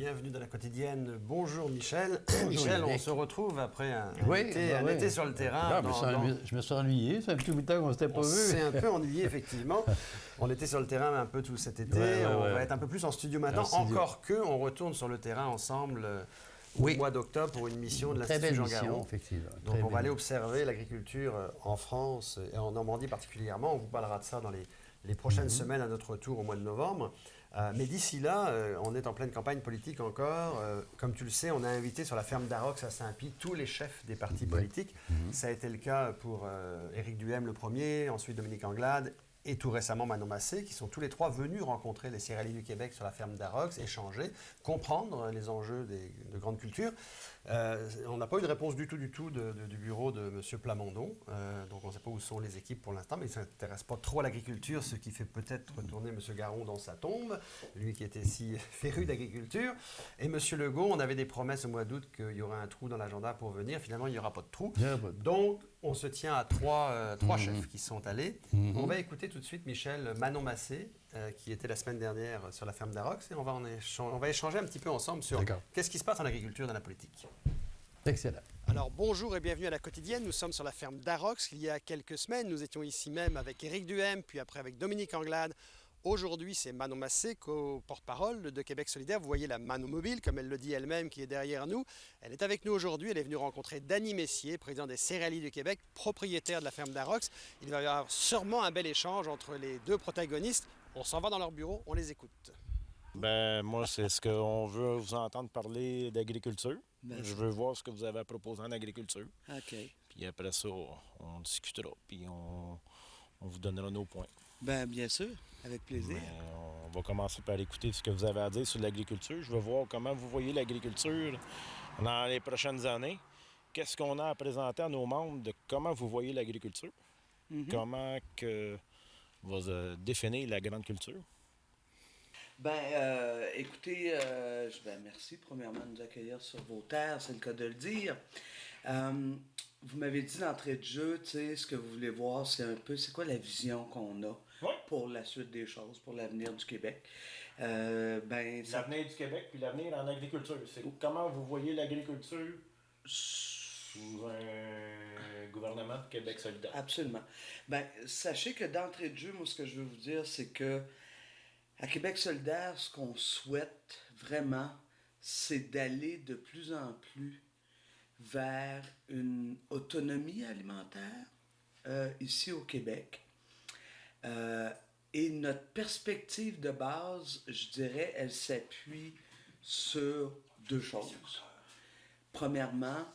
bienvenue dans la quotidienne. Bonjour Michel. Bonjour, Michel, on Eric. se retrouve après un Oui. été sur le terrain. Je me suis ennuyé, ça fait un petit bout de temps qu'on ne s'était pas On vu. s'est un peu ennuyé, effectivement. On était sur le terrain un peu tout cet été. On va être un peu plus en studio maintenant. Encore que, on retourne sur le terrain ensemble au mois d'octobre pour une mission de l'Institut Jean Garon. Effectivement. Donc on va aller observer l'agriculture en France et en Normandie particulièrement. On vous parlera de ça dans les prochaines semaines à notre retour au mois de novembre. Mais d'ici là, on est en pleine campagne politique encore. Comme tu le sais, on a invité sur la ferme d'Arox à Saint-Pie tous les chefs des partis politiques. Ça a été le cas pour Éric Duhem le premier, ensuite Dominique Anglade et tout récemment Manon Massé, qui sont tous les trois venus rencontrer les céréaliers du Québec sur la ferme d'Arox, échanger, comprendre les enjeux de grande culture. On n'a pas eu de réponse du tout du bureau de M. Plamondon, donc on ne sait pas où sont les équipes pour l'instant, mais il ne s'intéresse pas trop à l'agriculture, ce qui fait peut-être retourner M. Garon dans sa tombe, lui qui était si féru d'agriculture. Et M. Legault, on avait des promesses au mois d'août qu'il y aurait un trou dans l'agenda pour venir, finalement il n'y aura pas de trou. Donc on se tient à trois chefs qui sont allés. On va écouter tout de suite Michel Manon Massé, qui était la semaine dernière sur la ferme d'Arox, et on va échanger un petit peu ensemble sur qu'est-ce qui se passe en agriculture dans la politique. Excellent. Alors bonjour et bienvenue à la quotidienne. Nous sommes sur la ferme d'Arox. Il y a quelques semaines, nous étions ici même avec Éric Duhem, puis après avec Dominique Anglade. Aujourd'hui, c'est Manon Massé, co-porte-parole de Québec solidaire. Vous voyez la Manon Mobile, comme elle le dit elle-même, qui est derrière nous. Elle est avec nous aujourd'hui. Elle est venue rencontrer Danny Messier, président des Céréaliers du Québec, propriétaire de la ferme d'Arox. Il va y avoir sûrement un bel échange entre les deux protagonistes. On s'en va dans leur bureau, on les écoute. Moi, c'est ce qu'on veut vous entendre parler d'agriculture. Je veux voir ce que vous avez à proposer en agriculture. OK. Puis après ça, on discutera, puis on vous donnera nos points. Bien sûr, avec plaisir. On va commencer par écouter ce que vous avez à dire sur l'agriculture. Je veux voir comment vous voyez l'agriculture dans les prochaines années. Qu'est-ce qu'on a à présenter à nos membres de comment vous voyez l'agriculture? Comment que va définir la grande culture? Écoutez, merci premièrement de nous accueillir sur vos terres, c'est le cas de le dire. Vous m'avez dit d'entrée de jeu, tu sais, ce que vous voulez voir, c'est quoi la vision qu'on a pour la suite des choses, pour l'avenir du Québec. L'avenir du Québec puis l'avenir en agriculture. C'est comment vous voyez l'agriculture sous un gouvernement de Québec solidaire? Absolument. Sachez que d'entrée de jeu, moi, ce que je veux vous dire, c'est que à Québec solidaire, ce qu'on souhaite vraiment, c'est d'aller de plus en plus vers une autonomie alimentaire ici au Québec. Et notre perspective de base, je dirais, elle s'appuie sur deux choses. Premièrement,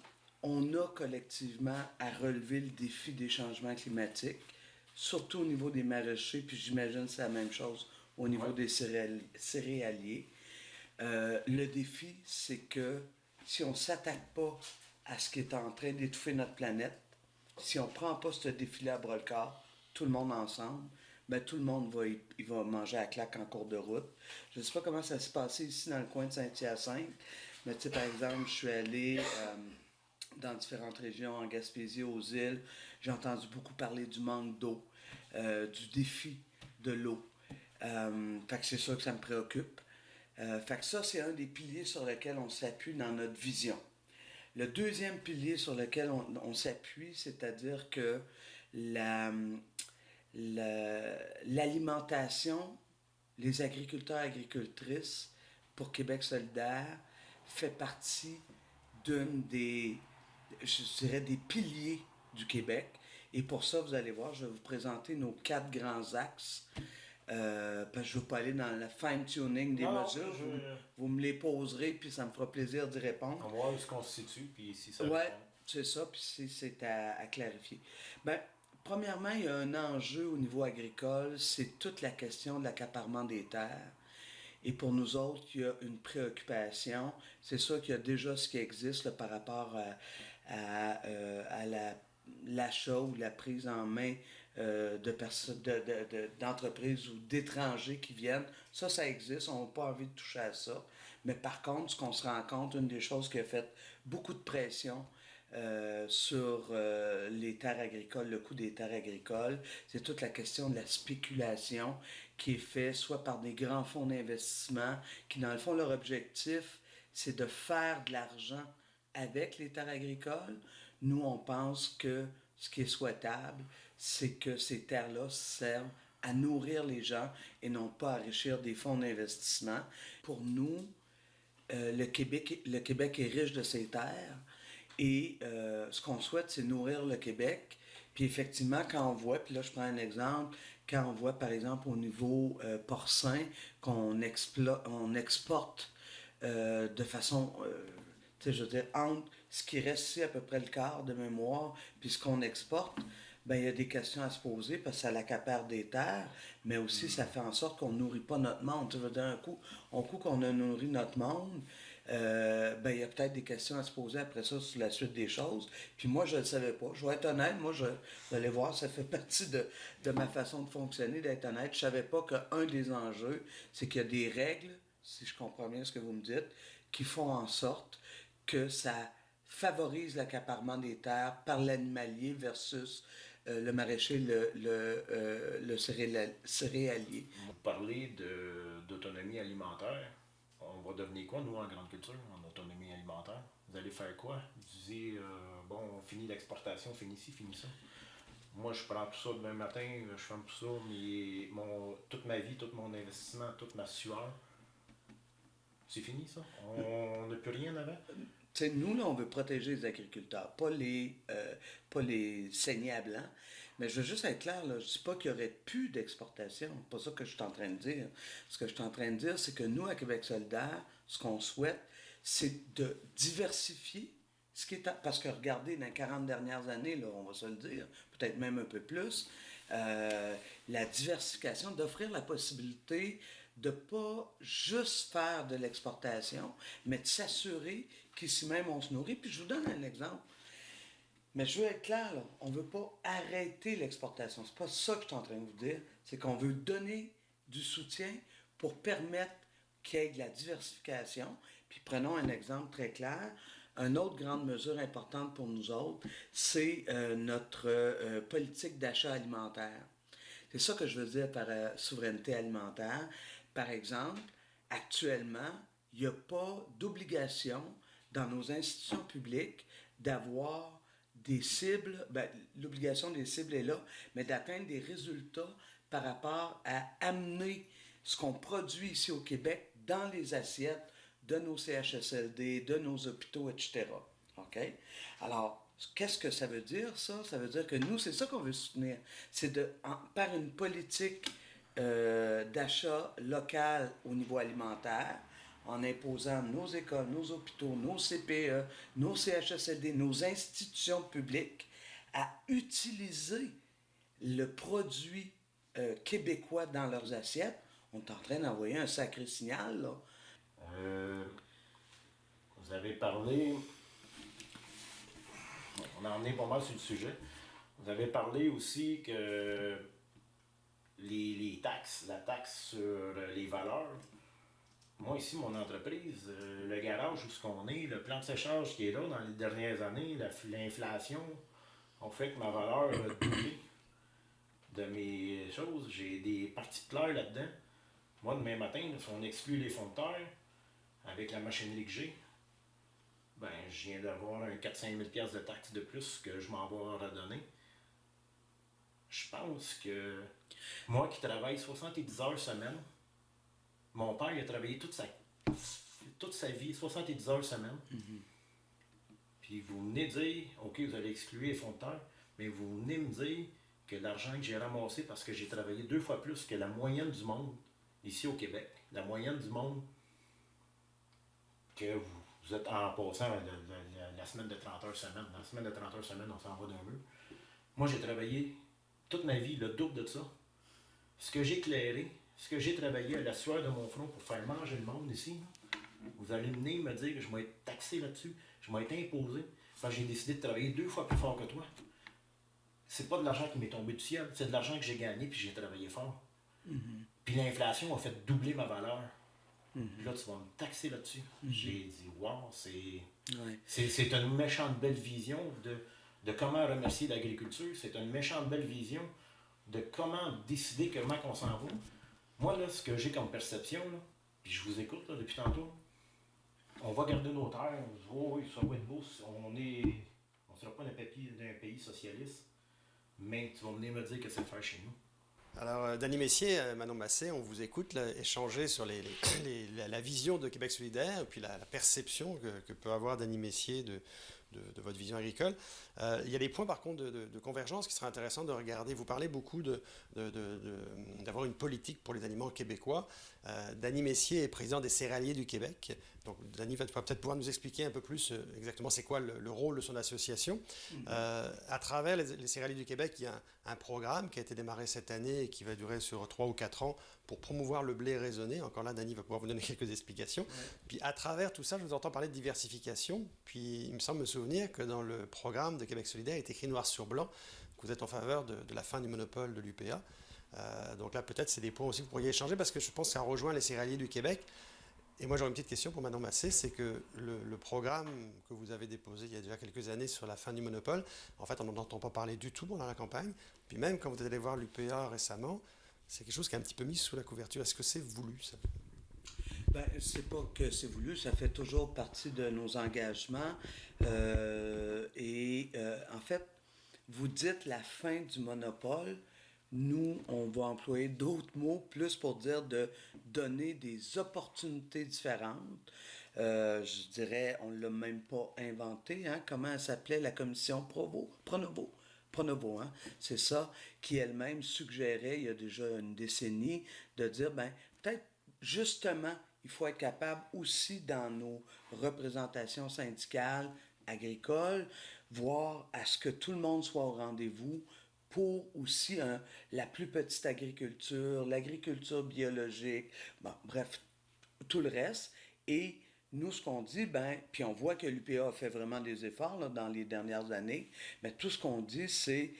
on a collectivement à relever le défi des changements climatiques, surtout au niveau des maraîchers, puis j'imagine que c'est la même chose au niveau des céréaliers. Le défi, c'est que si on ne s'attaque pas à ce qui est en train d'étouffer notre planète, si on ne prend pas ce défi-là à bras-le-corps, tout le monde ensemble, tout le monde va manger à claque en cours de route. Je ne sais pas comment ça s'est passé ici dans le coin de Saint-Hyacinthe, mais tu sais, par exemple, je suis allé dans différentes régions, en Gaspésie, aux îles. J'ai entendu beaucoup parler du manque d'eau, du défi de l'eau. Fait que c'est ça que ça me préoccupe. Fait que ça, c'est un des piliers sur lesquels on s'appuie dans notre vision. Le deuxième pilier sur lequel on s'appuie, c'est-à-dire que l'alimentation, les agriculteurs et agricultrices pour Québec solidaire fait partie d'une des, je dirais, des piliers du Québec. Et pour ça, vous allez voir, je vais vous présenter nos 4 grands axes. Parce que je ne veux pas aller dans le fine-tuning des mesures. Vous me les poserez, puis ça me fera plaisir d'y répondre. On va voir où on se situe, puis si ça répond. C'est ça, puis c'est à clarifier. Premièrement, il y a un enjeu au niveau agricole, c'est toute la question de l'accaparement des terres. Et pour nous autres, il y a une préoccupation. C'est sûr qu'il y a déjà ce qui existe là, par rapport à l'achat ou la prise en main d'entreprises ou d'étrangers qui viennent. Ça existe, on n'a pas envie de toucher à ça. Mais par contre, ce qu'on se rend compte, une des choses qui a fait beaucoup de pression sur les terres agricoles, le coût des terres agricoles, c'est toute la question de la spéculation qui est faite soit par des grands fonds d'investissement qui, dans le fond, leur objectif, c'est de faire de l'argent avec les terres agricoles. Nous, on pense que ce qui est souhaitable, c'est que ces terres-là servent à nourrir les gens et non pas à enrichir des fonds d'investissement. Pour nous, le Québec est riche de ses terres et ce qu'on souhaite, c'est nourrir le Québec. Puis effectivement, quand on voit, puis là je prends un exemple, quand on voit par exemple au niveau porcin qu'on exporte de façon, tu sais, je veux dire, entre ce qui reste ici, à peu près le quart de mémoire, puis ce qu'on exporte, ben il y a des questions à se poser parce que ça l'accapare des terres, mais aussi ça fait en sorte qu'on ne nourrit pas notre monde. Tu veux dire, un coup qu'on a nourri notre monde, ben il y a peut-être des questions à se poser après ça sur la suite des choses. Puis moi, je ne le savais pas. Je vais être honnête, moi, je vais aller voir, ça fait partie de ma façon de fonctionner, d'être honnête. Je ne savais pas qu'un des enjeux, c'est qu'il y a des règles, si je comprends bien ce que vous me dites, qui font en sorte que ça favorise l'accaparement des terres par l'animalier versus le maraîcher, le céréalier. Vous parlez d'autonomie alimentaire. On va devenir quoi, nous, en grande culture, en autonomie alimentaire? Vous allez faire quoi? Vous disiez, bon, on finit l'exportation, finit ci, finit ça. Moi, je prends tout ça demain matin, je fais tout ça, mais toute ma vie, tout mon investissement, toute ma sueur, c'est fini, ça? On n'a plus rien avant? T'sais, nous, là, on veut protéger les agriculteurs, pas les saigner à blanc. Mais je veux juste être clair, là, je ne dis pas qu'il n'y aurait plus d'exportation. C'est pas ça que je suis en train de dire. Ce que je suis en train de dire, c'est que nous, à Québec solidaire, ce qu'on souhaite, c'est de diversifier ce qui est... Parce que regardez, dans les 40 dernières années, là, on va se le dire, peut-être même un peu plus, la diversification, d'offrir la possibilité de ne pas juste faire de l'exportation, mais de s'assurer qu'ici même on se nourrit. Puis je vous donne un exemple. Mais je veux être clair, là, on ne veut pas arrêter l'exportation. C'est pas ça que je suis en train de vous dire. C'est qu'on veut donner du soutien pour permettre qu'il y ait de la diversification. Puis prenons un exemple très clair. Une autre grande mesure importante pour nous autres, c'est notre politique d'achat alimentaire. C'est ça que je veux dire par souveraineté alimentaire. Par exemple, actuellement, il n'y a pas d'obligation dans nos institutions publiques d'avoir des cibles, ben, l'obligation des cibles est là, mais d'atteindre des résultats par rapport à amener ce qu'on produit ici au Québec dans les assiettes de nos CHSLD, de nos hôpitaux, etc. OK? Alors, qu'est-ce que ça veut dire, ça? Ça veut dire que nous, c'est ça qu'on veut soutenir. C'est par une politique d'achat local au niveau alimentaire, en imposant nos écoles, nos hôpitaux, nos CPE, nos CHSLD, nos institutions publiques à utiliser le produit québécois dans leurs assiettes. On est en train d'envoyer un sacré signal, là. Vous avez parlé, on en est pas mal sur le sujet, vous avez parlé aussi que les taxes, la taxe sur les valeurs. Moi, ici, mon entreprise, le garage où ce qu'on est, le plan de séchage qui est là dans les dernières années, l'inflation ont fait que ma valeur a doublé de mes choses. J'ai des parties claires là-dedans. Moi, demain matin, si on exclut les fonds de terre, avec la machinerie que j'ai, ben, je viens d'avoir un 4-5 000 $ de taxes de plus que je m'en vais redonner. Je pense que moi qui travaille 70 heures semaine, mon père il a travaillé toute sa vie, 70 heures semaine. Mm-hmm. Puis vous venez dire, OK, vous allez exclure les fonds de terre, mais vous venez me dire que l'argent que j'ai ramassé parce que j'ai travaillé 2 fois plus que la moyenne du monde ici au Québec, la moyenne du monde que vous êtes en passant la semaine de 30 heures semaine. Dans la semaine de 30 heures semaine, on s'en va d'un mur. Moi, j'ai travaillé toute ma vie le double de ça. Ce que j'ai éclairé, ce que j'ai travaillé à la sueur de mon front pour faire manger le monde ici, vous allez venir me dire que je vais être taxé là-dessus, je vais être imposé, parce que j'ai décidé de travailler 2 fois plus fort que toi. C'est pas de l'argent qui m'est tombé du ciel, c'est de l'argent que j'ai gagné puis j'ai travaillé fort. Mm-hmm. Puis l'inflation a fait doubler ma valeur. Mm-hmm. Puis là, tu vas me taxer là-dessus. Mm-hmm. J'ai dit, wow, c'est une méchante belle vision de comment remercier l'agriculture. C'est une méchante belle vision de comment décider comment on s'en va. Moi, là, ce que j'ai comme perception, là, puis je vous écoute là, depuis tantôt, On va garder nos terres. Oh, oui, ça va être beau. On ne sera pas d'un pays socialiste, mais tu vas venir me dire que c'est le faire chez nous. Alors, Dany Messier, Manon Massé, on vous écoute là, échanger sur la vision de Québec solidaire et puis la perception que peut avoir Dany Messier de votre vision agricole. Il y a des points par contre de convergence qui seraient intéressants de regarder. Vous parlez beaucoup d'avoir une politique pour les aliments québécois. Dany Messier est président des Céréaliers du Québec. Donc Dany va peut-être pouvoir nous expliquer un peu plus exactement c'est quoi le rôle de son association. À travers les Céréaliers du Québec, il y a un programme qui a été démarré cette année et qui va durer sur 3 ou 4 ans pour promouvoir le blé raisonné. Encore là, Dany va pouvoir vous donner quelques explications. Ouais. Puis à travers tout ça, je vous entends parler de diversification. Puis il me semble me souvenir que dans le programme de Québec solidaire, il est écrit noir sur blanc que vous êtes en faveur de la fin du monopole de l'UPA. Donc là, peut-être, c'est des points aussi que vous pourriez échanger parce que je pense que ça rejoint les Céréaliers du Québec. Et moi, j'aurais une petite question pour Manon Massé, c'est que le programme que vous avez déposé il y a déjà quelques années sur la fin du monopole, en fait, on n'en entend pas parler du tout dans la campagne. Puis même quand vous êtes allé voir l'UPA récemment, c'est quelque chose qui est un petit peu mis sous la couverture. Est-ce que c'est voulu, ça? Ben, c'est pas que c'est voulu, ça fait toujours partie de nos engagements. En fait, vous dites la fin du monopole. Nous, on va employer d'autres mots plus pour dire de donner des opportunités différentes. Je dirais, on ne l'a même pas inventé. Hein? Comment elle s'appelait la commission Pronovo, hein? C'est ça, qui elle-même suggérait, il y a déjà une décennie, de dire, ben peut-être justement, il faut être capable aussi dans nos représentations syndicales, agricoles, voir à ce que tout le monde soit au rendez-vous pour aussi la plus petite agriculture, l'agriculture biologique, bon, bref, tout le reste. Et nous, ce qu'on dit, puis on voit que l'UPA a fait vraiment des efforts là, dans les dernières années, mais tout ce qu'on dit, c'est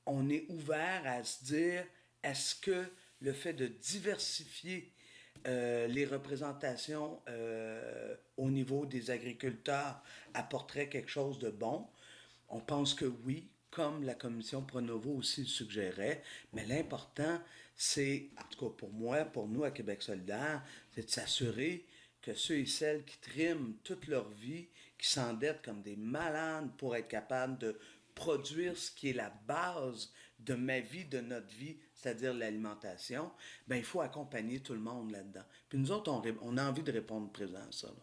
on est ouvert à se dire, est-ce que le fait de diversifier les représentations au niveau des agriculteurs apporterait quelque chose de bon? On pense que oui, comme la commission Pronovo aussi le suggérait, mais l'important, c'est, en tout cas pour moi, pour nous à Québec solidaire, c'est de s'assurer que ceux et celles qui triment toute leur vie, qui s'endettent comme des malades pour être capables de produire ce qui est la base de ma vie, de notre vie, c'est-à-dire l'alimentation, il faut accompagner tout le monde là-dedans. Puis nous autres, on a envie de répondre présent à ça, là.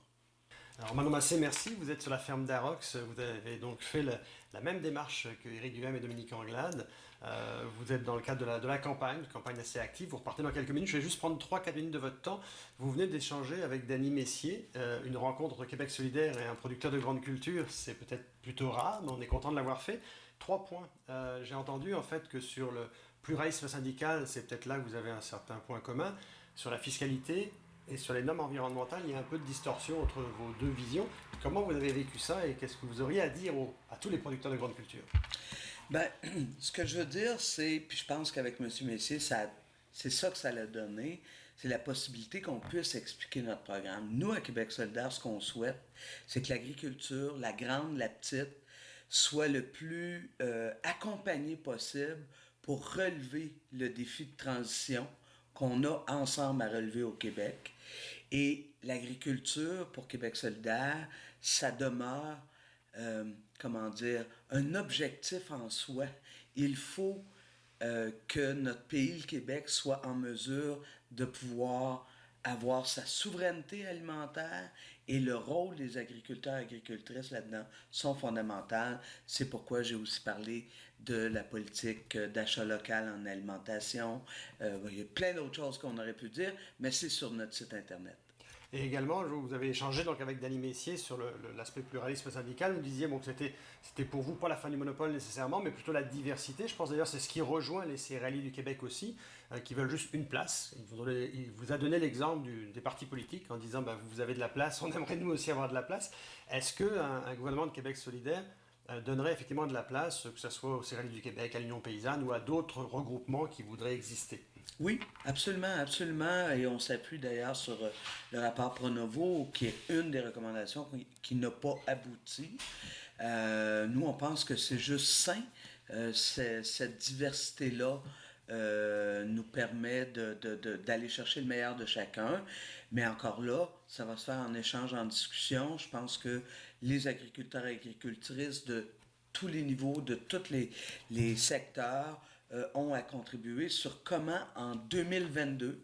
Alors Manon Massé, merci. Vous êtes sur la ferme d'Arox. Vous avez donc fait la même démarche que Éric Duhem et Dominique Anglade. Vous êtes dans le cadre de la campagne, une campagne assez active. Vous repartez dans quelques minutes. Je vais juste prendre 3-4 minutes de votre temps. Vous venez d'échanger avec Dany Messier, une rencontre entre Québec solidaire et un producteur de grande culture. C'est peut-être plutôt rare, mais on est content de l'avoir fait. 3 points. J'ai entendu en fait que sur le pluralisme syndical, c'est peut-être là que vous avez un certain point commun. Sur la fiscalité et sur les normes environnementales, il y a un peu de distorsion entre vos deux visions. Comment vous avez vécu ça et qu'est-ce que vous auriez à dire à tous les producteurs de grande culture? Ce que je veux dire, c'est, puis je pense qu'avec M. Messier, c'est ça que ça l'a donné, c'est la possibilité qu'on puisse expliquer notre programme. Nous, à Québec solidaire, ce qu'on souhaite, c'est que l'agriculture, la grande, la petite, soit le plus accompagnée possible pour relever le défi de transition qu'on a ensemble à relever au Québec. Et l'agriculture, pour Québec solidaire, ça demeure, un objectif en soi. Il faut que notre pays, le Québec, soit en mesure de pouvoir avoir sa souveraineté alimentaire et le rôle des agriculteurs et agricultrices là-dedans sont fondamentales. C'est pourquoi j'ai aussi parlé de la politique d'achat local en alimentation. Il y a plein d'autres choses qu'on aurait pu dire, mais c'est sur notre site Internet. Et également, vous avez échangé donc, avec Dany Messier sur l'aspect pluralisme syndical. Vous disiez que c'était pour vous pas la fin du monopole nécessairement, mais plutôt la diversité. Je pense d'ailleurs que c'est ce qui rejoint les Céréaliers du Québec aussi, qui veulent juste une place. Il vous a donné l'exemple des partis politiques en disant vous avez de la place, on aimerait nous aussi avoir de la place. Est-ce qu'un gouvernement de Québec solidaire donnerait effectivement de la place, que ce soit aux Céréaliers du Québec, à l'Union paysanne ou à d'autres regroupements qui voudraient exister? Oui, absolument, absolument. Et on s'appuie d'ailleurs sur le rapport Pronovo, qui est une des recommandations qui n'a pas abouti. Nous, on pense que c'est juste sain, cette diversité-là nous permet d'aller chercher le meilleur de chacun. Mais encore là, ça va se faire en échange, en discussion. Je pense que les agriculteurs et agricultrices de tous les niveaux, de tous les secteurs, ont à contribuer sur comment, en 2022,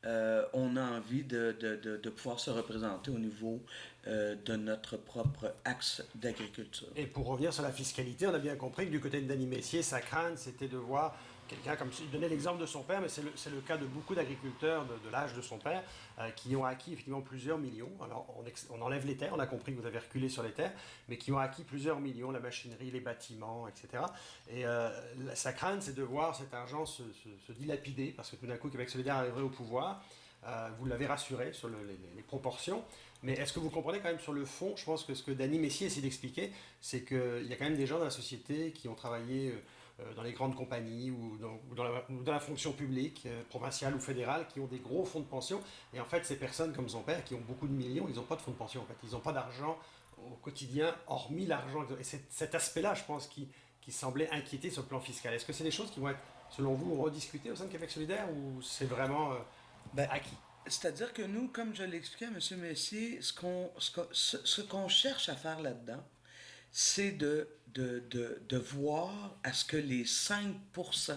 on a envie de pouvoir se représenter au niveau de notre propre axe d'agriculture. Et pour revenir sur la fiscalité, on a bien compris que du côté de Denis Messier, sa crainte, c'était de voir quelqu'un, comme il donnait l'exemple de son père, mais c'est le cas de beaucoup d'agriculteurs de l'âge de son père, qui ont acquis effectivement plusieurs millions. Alors on enlève les terres, on a compris que vous avez reculé sur les terres, mais qui ont acquis plusieurs millions, la machinerie, les bâtiments, etc. Et sa crainte, c'est de voir cet argent se dilapider, parce que tout d'un coup, Québec solidaire arriverait au pouvoir. Vous l'avez rassuré sur les proportions, mais est-ce que vous comprenez quand même sur le fond? Je pense que ce que Denis Messier essaie d'expliquer, c'est qu'il y a quand même des gens dans la société qui ont travaillé dans les grandes compagnies ou dans la fonction publique, provinciale ou fédérale, qui ont des gros fonds de pension. Et en fait, ces personnes comme son père, qui ont beaucoup de millions, ils n'ont pas de fonds de pension. En fait. Ils n'ont pas d'argent au quotidien, hormis l'argent. Et c'est cet aspect-là, je pense, qui semblait inquiéter sur le plan fiscal. Est-ce que c'est des choses qui vont être, selon vous, rediscutées au sein de Québec solidaire ou c'est vraiment acquis? C'est-à-dire que nous, comme je l'expliquais à M. Messier, ce qu'on cherche à faire là-dedans, c'est de voir à ce que les 5%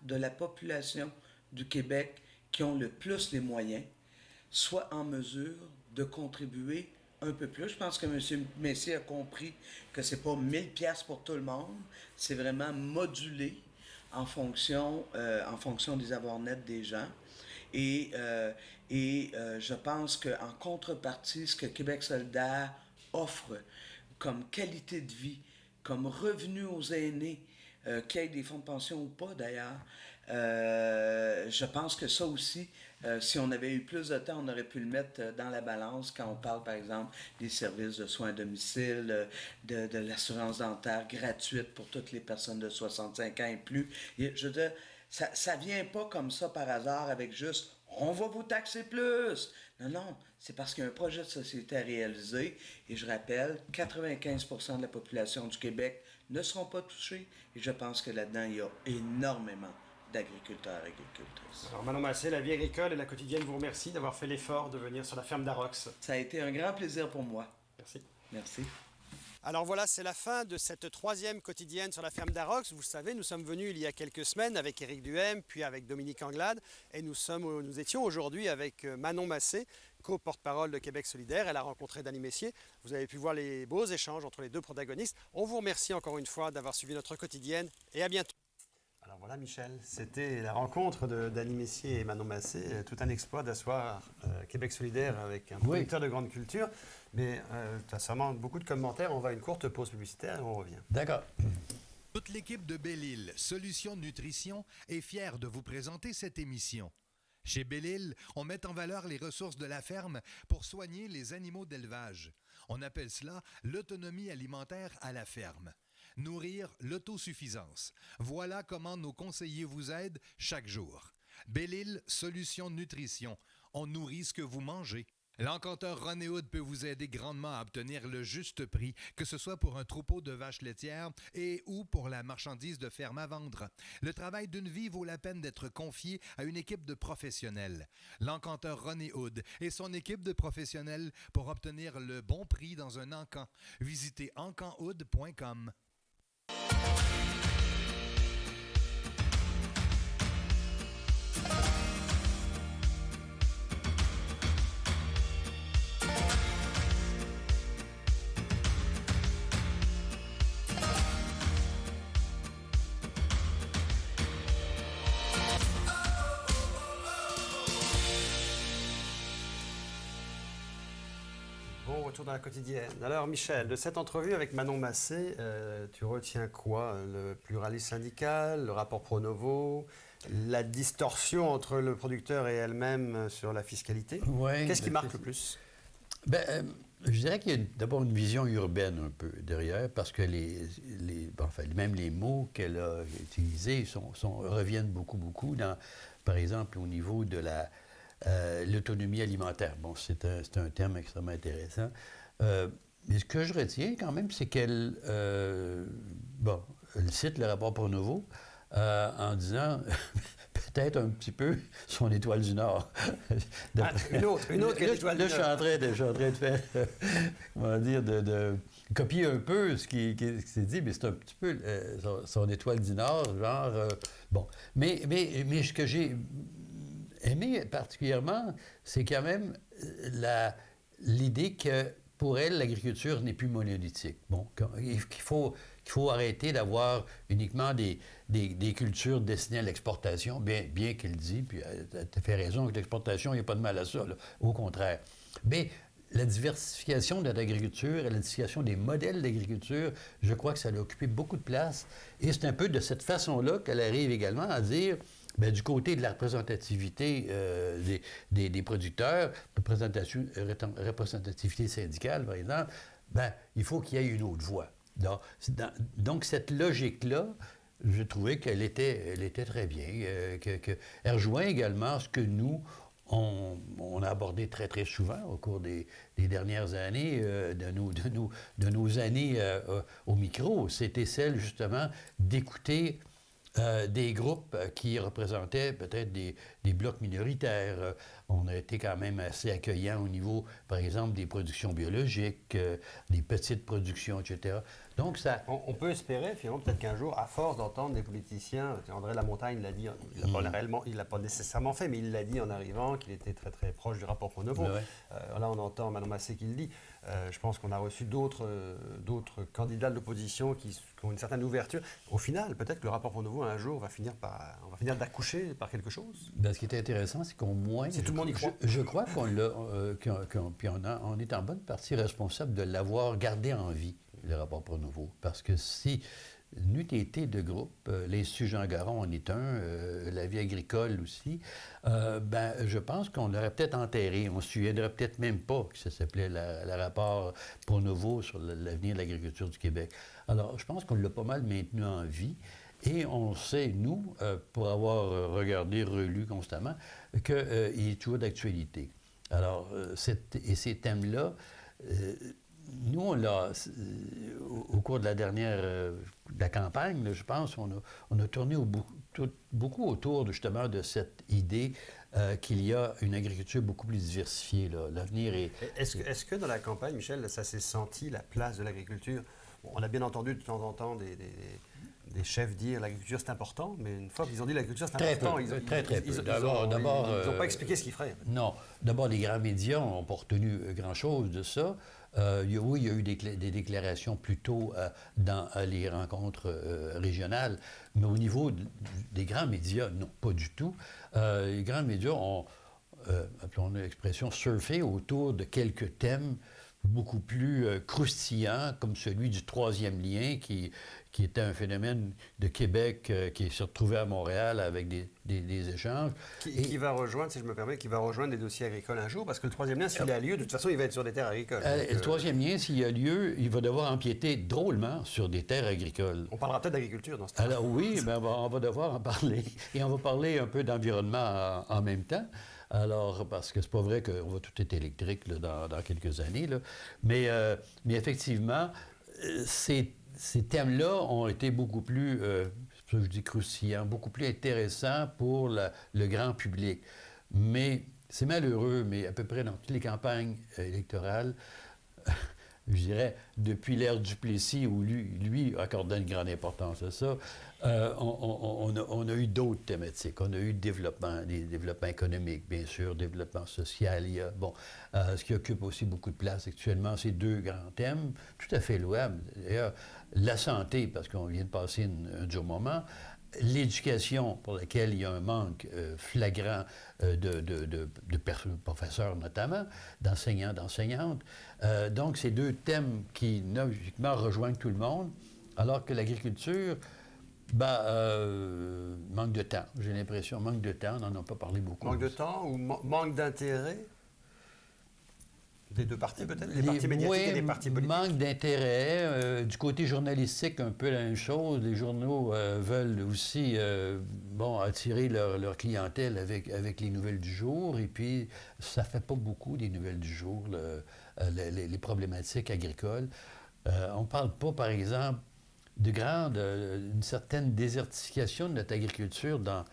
de la population du Québec qui ont le plus les moyens soient en mesure de contribuer un peu plus. Je pense que M. Messier a compris que c'est pas 1000 pièces pour tout le monde, c'est vraiment modulé en fonction des avoirs nets des gens. Et je pense qu'en contrepartie, ce que Québec solidaire offre comme qualité de vie, comme revenu aux aînés, qu'il y ait des fonds de pension ou pas d'ailleurs, je pense que ça aussi, si on avait eu plus de temps, on aurait pu le mettre dans la balance quand on parle, par exemple, des services de soins à domicile, de l'assurance dentaire gratuite pour toutes les personnes de 65 ans et plus. Et, je veux dire, ça vient pas comme ça par hasard avec juste « on va vous taxer plus ». Non, c'est parce qu'il y a un projet de société à réaliser. Et je rappelle, 95% de la population du Québec ne seront pas touchés. Et je pense que là-dedans, il y a énormément d'agriculteurs et agricultrices. Alors Manon Massé, la vie agricole et la quotidienne vous remercie d'avoir fait l'effort de venir sur la ferme d'Arox. Ça a été un grand plaisir pour moi. Merci. Merci. Alors voilà, c'est la fin de cette troisième quotidienne sur la ferme d'Arox. Vous le savez, nous sommes venus il y a quelques semaines avec Éric Duhem, puis avec Dominique Anglade, et nous étions aujourd'hui avec Manon Massé, co-porte-parole de Québec solidaire. Elle a rencontré Denis Messier. Vous avez pu voir les beaux échanges entre les deux protagonistes. On vous remercie encore une fois d'avoir suivi notre quotidienne, et à bientôt. Alors voilà Michel, c'était la rencontre de Denis Messier et Manon Massé, tout un exploit d'asseoir Québec solidaire avec un producteur de grande culture. Mais tu as sûrement beaucoup de commentaires, on va à une courte pause publicitaire et on revient. D'accord. Toute l'équipe de Belle-Île, Solutions Nutrition, est fière de vous présenter cette émission. Chez Belle-Île, on met en valeur les ressources de la ferme pour soigner les animaux d'élevage. On appelle cela l'autonomie alimentaire à la ferme. Nourrir l'autosuffisance. Voilà comment nos conseillers vous aident chaque jour. Belle-Île, Solutions Nutrition. On nourrit ce que vous mangez. L'encanteur René Hood peut vous aider grandement à obtenir le juste prix, que ce soit pour un troupeau de vaches laitières et ou pour la marchandise de ferme à vendre. Le travail d'une vie vaut la peine d'être confié à une équipe de professionnels. L'encanteur René Hood et son équipe de professionnels pour obtenir le bon prix dans un encan. Visitez encanhood.com. Bon retour dans la quotidienne. Alors Michel, de cette entrevue avec Manon Massé, tu retiens quoi? Le pluralisme syndical, le rapport Pronovo, la distorsion entre le producteur et elle-même sur la fiscalité? Ouais, Qu'est-ce qui marque le plus? Je dirais qu'il y a d'abord une vision urbaine un peu derrière, parce que même les mots qu'elle a utilisés reviennent beaucoup dans, par exemple, au niveau de l'autonomie alimentaire. Bon, c'est un terme extrêmement intéressant. Mais ce que je retiens quand même, c'est qu'elle elle cite le rapport Pronovo, en disant peut-être un petit peu son étoile du Nord. Une autre que l'étoile du Nord. Je suis en train de faire, comment dire, de copier un peu ce qui s'est dit, mais c'est un petit peu son étoile du Nord, genre, bon. Mais ce que j'ai aimé particulièrement, c'est quand même l'idée que pour elle, l'agriculture n'est plus monolithique. Bon, qu'il faut arrêter d'avoir uniquement des cultures destinées à l'exportation, bien qu'elle dit, puis tu as fait raison, que l'exportation, il n'y a pas de mal à ça, là, au contraire. Mais la diversification de l'agriculture et la diversification des modèles d'agriculture, je crois que ça a occupé beaucoup de place. Et c'est un peu de cette façon-là qu'elle arrive également à dire, bien, du côté de la représentativité des producteurs, représentativité syndicale, par exemple, bien, il faut qu'il y ait une autre voie. Donc cette logique-là, je trouvais qu'elle était très bien, qu'elle rejoint également ce que nous, on a abordé très, très souvent au cours des dernières années, de nos années au micro. C'était celle, justement, d'écouter des groupes qui représentaient peut-être des blocs minoritaires. On a été quand même assez accueillant au niveau, par exemple, des productions biologiques, des petites productions, etc. Donc ça... On peut espérer, finalement, peut-être qu'un jour, à force d'entendre des politiciens, André Lamontagne l'a dit, il l'a pas nécessairement fait, mais il l'a dit en arrivant, qu'il était très, très proche du rapport Pronovo. Ouais. Là, on entend Mme Massé qui le dit. Je pense qu'on a reçu d'autres candidats de l'opposition qui ont une certaine ouverture. Au final, peut-être que le rapport Pronovo, un jour, on va finir d'accoucher par quelque chose. Ben, ce qui est intéressant, c'est qu'au moins... Si tout le monde y croit. Je crois qu'on l'a... puis on est en bonne partie responsable de l'avoir gardé en vie, le rapport Pronovo. Parce que si n'eût été de groupe, l'Institut Jean Garon en est un, la vie agricole aussi, ben, je pense qu'on l'aurait peut-être enterré. On ne se souviendrait peut-être même pas que ça s'appelait le rapport Pronovo sur l'avenir de l'agriculture du Québec. Alors, je pense qu'on l'a pas mal maintenu en vie. Et on sait, nous, pour avoir regardé, relu constamment, qu'il est toujours d'actualité. Alors, ces thèmes-là, nous, on l'a, au cours de la dernière de la campagne, là, je pense, on a tourné beaucoup autour, justement, de cette idée qu'il y a une agriculture beaucoup plus diversifiée. Là. L'avenir est... Est-ce que dans la campagne, Michel, ça s'est senti, la place de l'agriculture? Bon, on a bien entendu de temps en temps des chefs dire l'agriculture c'est important, mais une fois qu'ils ont dit l'agriculture c'est important, très peu. Ils n'ont pas expliqué ce qu'ils feraient. Non. D'abord, les grands médias n'ont pas retenu grand-chose de ça. Oui, il y a eu des déclarations plutôt dans les rencontres régionales, mais au niveau des grands médias, non, pas du tout. Les grands médias ont, appelons l'expression, surfé autour de quelques thèmes beaucoup plus croustillants, comme celui du troisième lien, qui était un phénomène de Québec qui s'est retrouvé à Montréal avec des échanges. Qui va rejoindre, si je me permets, qui va rejoindre les dossiers agricoles un jour, parce que le troisième lien, s'il a lieu, de toute façon, il va être sur des terres agricoles. Le troisième lien, s'il a lieu, il va devoir empiéter drôlement sur des terres agricoles. On parlera peut-être d'agriculture dans ce temps. Alors oui, ben, on va devoir en parler. Et on va parler un peu d'environnement en même temps. Alors, parce que c'est pas vrai qu'on va tout être électrique là, dans quelques années. Là. Mais effectivement, ces thèmes-là ont été beaucoup plus, c'est pour ça que je dis croustillants, beaucoup plus intéressants pour le grand public. Mais c'est malheureux, mais à peu près dans toutes les campagnes électorales, je dirais, depuis l'ère Duplessis, où lui accordait une grande importance à ça, on a eu d'autres thématiques. On a eu des développements économiques, bien sûr, développement social. Il y a, ce qui occupe aussi beaucoup de place actuellement, c'est deux grands thèmes, tout à fait louables. D'ailleurs, la santé, parce qu'on vient de passer un dur moment, l'éducation, pour laquelle il y a un manque flagrant de professeurs notamment, d'enseignants, d'enseignantes. Donc, c'est deux thèmes qui, logiquement, rejoignent tout le monde, alors que l'agriculture, manque de temps. J'ai l'impression, manque de temps, on n'en a pas parlé beaucoup. Manque de temps ou manque d'intérêt? Des deux partis, peut-être? Des partis médiatiques et des partis politiques? Manque d'intérêt. Du côté journalistique, un peu la même chose. Les journaux veulent aussi attirer leur clientèle avec les nouvelles du jour. Et puis, ça ne fait pas beaucoup des nouvelles du jour, les problématiques agricoles. On ne parle pas, par exemple, une certaine désertification de notre agriculture dans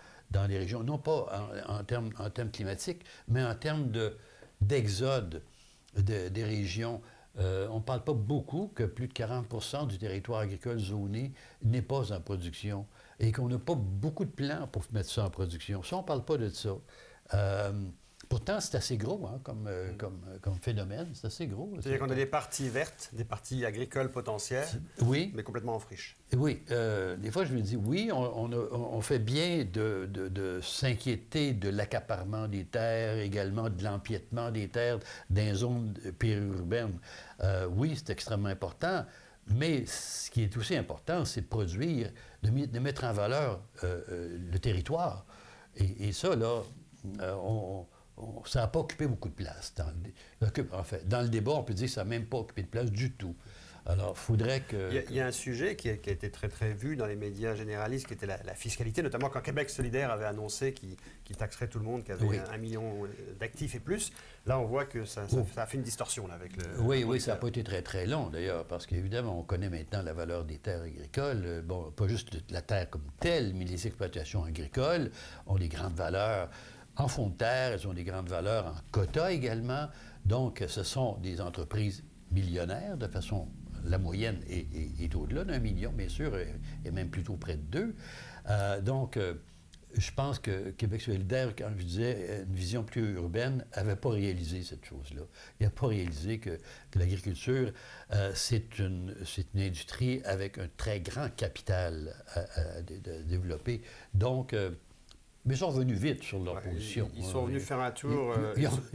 les régions, non pas en termes climatiques, mais en termes d'exode des régions. On ne parle pas beaucoup que plus de 40 du territoire agricole zoné n'est pas en production et qu'on n'a pas beaucoup de plans pour mettre ça en production. Ça, on ne parle pas de ça. Pourtant, c'est assez gros comme phénomène. C'est assez gros. C'est-à-dire qu'on a des parties vertes, des parties agricoles potentielles, oui, mais complètement en friche. Oui. Des fois, je me dis, oui, on fait bien de s'inquiéter de l'accaparement des terres, également de l'empiètement des terres dans les zones périurbaines. Oui, c'est extrêmement important. Mais ce qui est aussi important, c'est de produire, de mettre en valeur le territoire. Et ça, là, ça n'a pas occupé beaucoup de place. Dans le débat, on peut dire que ça n'a même pas occupé de place du tout. Alors, il faudrait que... Il y a un sujet qui a été très, très vu dans les médias généralistes, qui était la fiscalité, notamment quand Québec solidaire avait annoncé qu'il taxerait tout le monde qui avait 1 million d'actifs et plus. Là, on voit que ça a fait une distorsion là, avec le... Oui, ça n'a pas été très, très long, d'ailleurs, parce qu'évidemment, on connaît maintenant la valeur des terres agricoles. Bon, pas juste la terre comme telle, mais les exploitations agricoles ont des grandes valeurs en fonds de terre, elles ont des grandes valeurs en quota également. Donc, ce sont des entreprises millionnaires de façon... La moyenne est au-delà d'1 million, bien sûr, et même plutôt près de 2. Donc, je pense que Québec solidaire, quand je disais une vision plus urbaine, n'avait pas réalisé cette chose-là. Il n'a pas réalisé que l'agriculture, c'est une industrie avec un très grand capital à développer. Donc, mais ils sont revenus vite sur leur position. Ils sont venus faire un tour.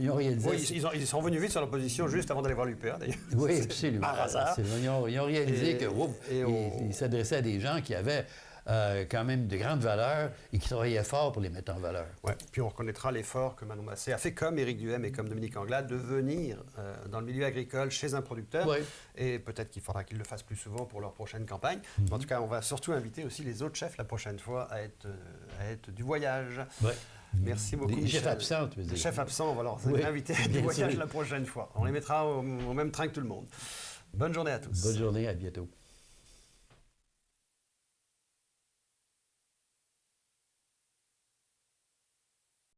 Ils ont réalisé. Oui, ils sont venus vite sur leur position juste avant d'aller voir l'UPA, d'ailleurs. Oui, absolument. Par hasard. Ils ont réalisé qu'ils s'adressaient à des gens qui avaient quand même de grandes valeurs et qui travaillaient fort pour les mettre en valeur. Oui, puis on reconnaîtra l'effort que Manon Massé a fait, comme Éric Duhem et comme Dominique Anglade, de venir dans le milieu agricole chez un producteur. Oui. Et peut-être qu'il faudra qu'ils le fassent plus souvent pour leur prochaine campagne. En tout cas, on va surtout inviter aussi les autres chefs la prochaine fois à être du voyage. Oui. Merci beaucoup, Les chefs absents, tu veux dire. Les chefs absents, on va leur inviter à du voyage la prochaine fois. On les mettra au même train que tout le monde. Bonne journée à tous. Bonne journée, à bientôt.